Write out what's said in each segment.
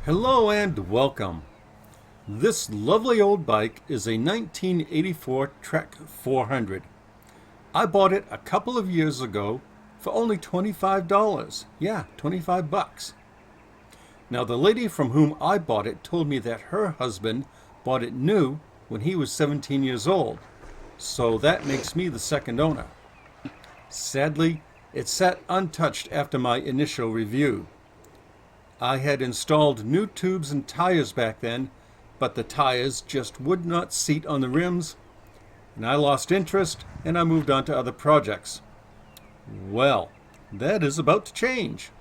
Hello and welcome. This lovely old bike is a 1984 Trek 400. I bought it a couple of years ago for only $25. Yeah, 25 bucks. Now the lady from whom I bought it told me that her husband bought it new when he was 17 years old. So that makes me the second owner. Sadly, it sat untouched after my initial review. I had installed new tubes and tires back then, but the tires just would not seat on the rims, and I lost interest and I moved on to other projects. Well, that is about to change.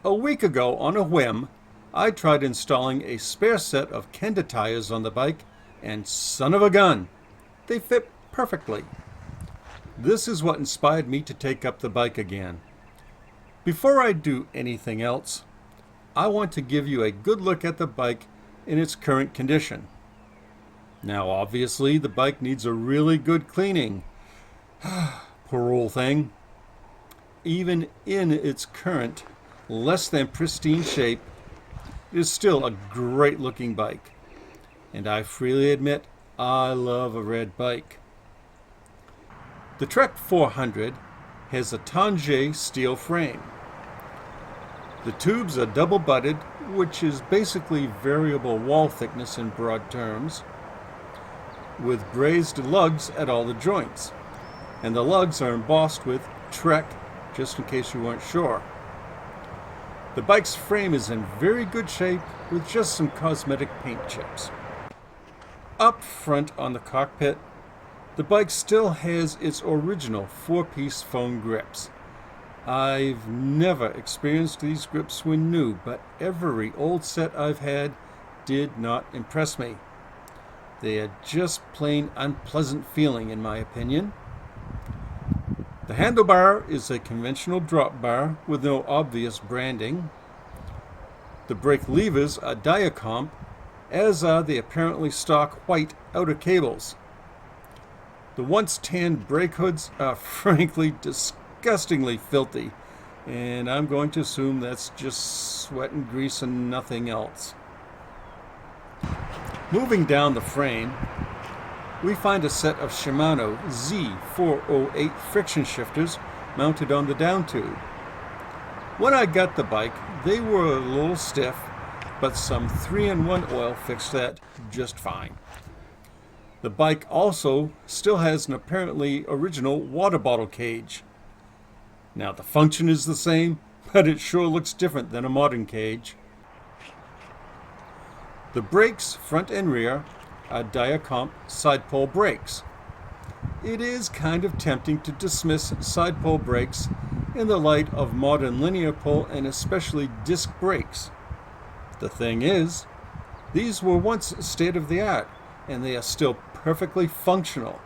A week ago, on a whim, I tried installing a spare set of Kenda tires on the bike, and son of a gun, they fit perfectly. This is what inspired me to take up the bike again. Before I do anything else, I want to give you a good look at the bike in its current condition. Now, obviously, the bike needs a really good cleaning. Poor old thing. Even in its current, less than pristine shape, it is still a great looking bike. And I freely admit, I love a red bike. The Trek 400 has a Tange steel frame. The tubes are double-butted, which is basically variable wall thickness in broad terms, with brazed lugs at all the joints. And the lugs are embossed with Trek, just in case you weren't sure. The bike's frame is in very good shape with just some cosmetic paint chips. Up front on the cockpit, the bike still has its original 4-piece foam grips. I've never experienced these grips when new, but every old set I've had did not impress me. They are just plain unpleasant feeling, in my opinion. The handlebar is a conventional drop bar with no obvious branding. The brake levers are Diacomp, as are the apparently stock white outer cables. The once tanned brake hoods are frankly disgustingly filthy, and I'm going to assume that's just sweat and grease and nothing else. Moving down the frame, we find a set of Shimano Z408 friction shifters mounted on the downtube. When I got the bike, they were a little stiff, but some 3-in-1 oil fixed that just fine. The bike also still has an apparently original water bottle cage. Now the function is the same, but it sure looks different than a modern cage. The brakes, front and rear, are Diacomp side pole brakes. It is kind of tempting to dismiss side pole brakes in the light of modern linear pole and especially disc brakes. The thing is, these were once state of the art, and they are still perfectly functional.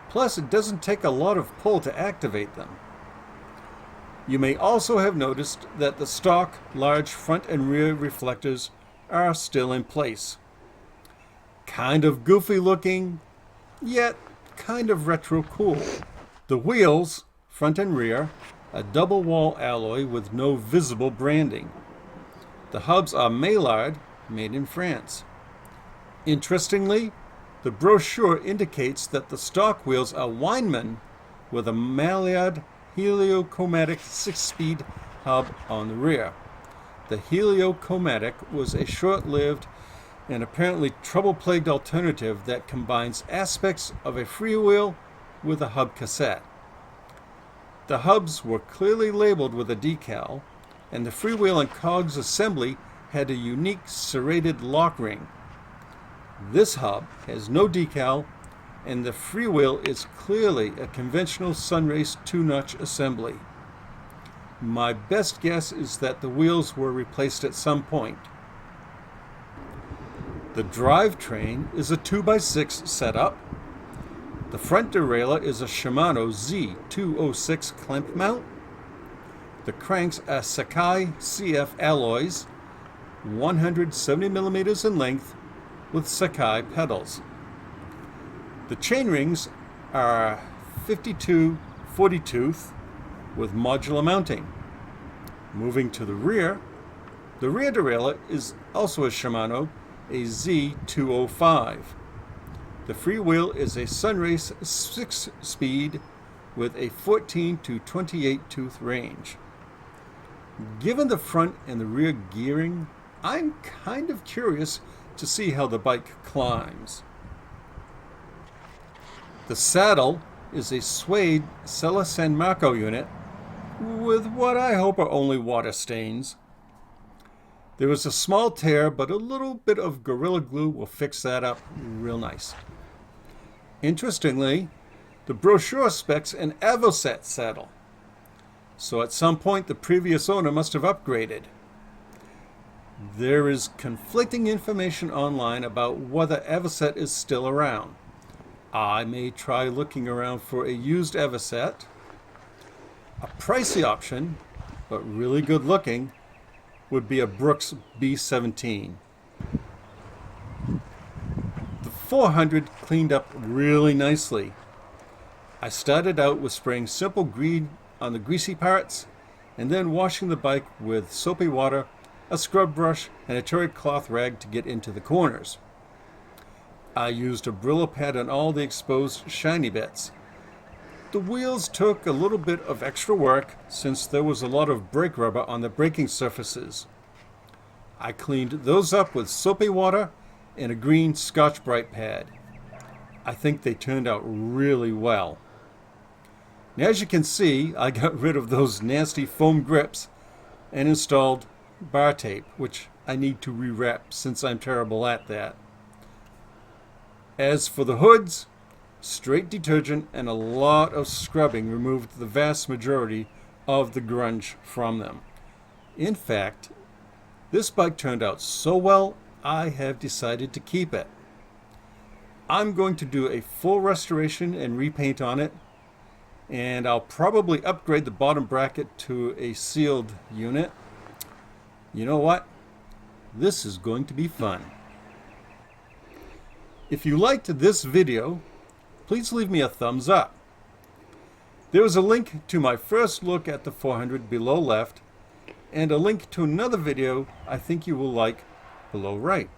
Plus, it doesn't take a lot of pull to activate them. You may also have noticed that the stock large front and rear reflectors are still in place. Kind of goofy looking, yet kind of retro cool. The wheels, front and rear, are double wall alloy with no visible branding. The hubs are Maillard, made in France. Interestingly, the brochure indicates that the stock wheels are Weinmann with a Maillard heliochromatic 6-speed hub on the rear. The heliochromatic was a short-lived and apparently trouble-plagued alternative that combines aspects of a freewheel with a hub cassette. The hubs were clearly labeled with a decal, and the freewheel and cogs assembly had a unique serrated lock ring. This hub has no decal, and the freewheel is clearly a conventional Sunrace 2-notch assembly. My best guess is that the wheels were replaced at some point. The drivetrain is a 2x6 setup. The front derailleur is a Shimano Z206 clamp mount. The cranks are Sakai CF alloys, 170 millimeters in length, with Sakai pedals. The chainrings are 52 40 tooth with modular mounting. Moving to the rear, The rear derailleur is also a Shimano, a Z205. The freewheel is a Sunrace 6-speed with a 14 to 28 tooth range. Given the front and the rear gearing, I'm kind of curious to see how the bike climbs. The saddle is a suede Sella San Marco unit with what I hope are only water stains. There is a small tear, but a little bit of Gorilla Glue will fix that up real nice. Interestingly, the brochure specs an Avocet saddle, so at some point the previous owner must have upgraded. There is conflicting information online about whether Avocet is still around. I may try looking around for a used Avocet. A pricey option, but really good looking, would be a Brooks B17. The 400 cleaned up really nicely. I started out with spraying simple grease on the greasy parts and then washing the bike with soapy water, a scrub brush, and a terry cloth rag to get into the corners. I used a Brillo pad on all the exposed shiny bits. The wheels took a little bit of extra work since there was a lot of brake rubber on the braking surfaces. I cleaned those up with soapy water and a green Scotch-Brite pad. I think they turned out really well. Now, as you can see, I got rid of those nasty foam grips and installed bar tape, which I need to rewrap since I'm terrible at that. As for the hoods, straight detergent and a lot of scrubbing removed the vast majority of the grunge from them. In fact, this bike turned out so well, I have decided to keep it. I'm going to do a full restoration and repaint on it, and I'll probably upgrade the bottom bracket to a sealed unit. You know what? This is going to be fun. If you liked this video, please leave me a thumbs up. There is a link to my first look at the 400 below left, and a link to another video I think you will like below right.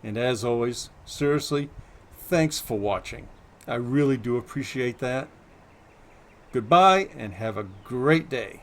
And as always, seriously, thanks for watching. I really do appreciate that. Goodbye and have a great day.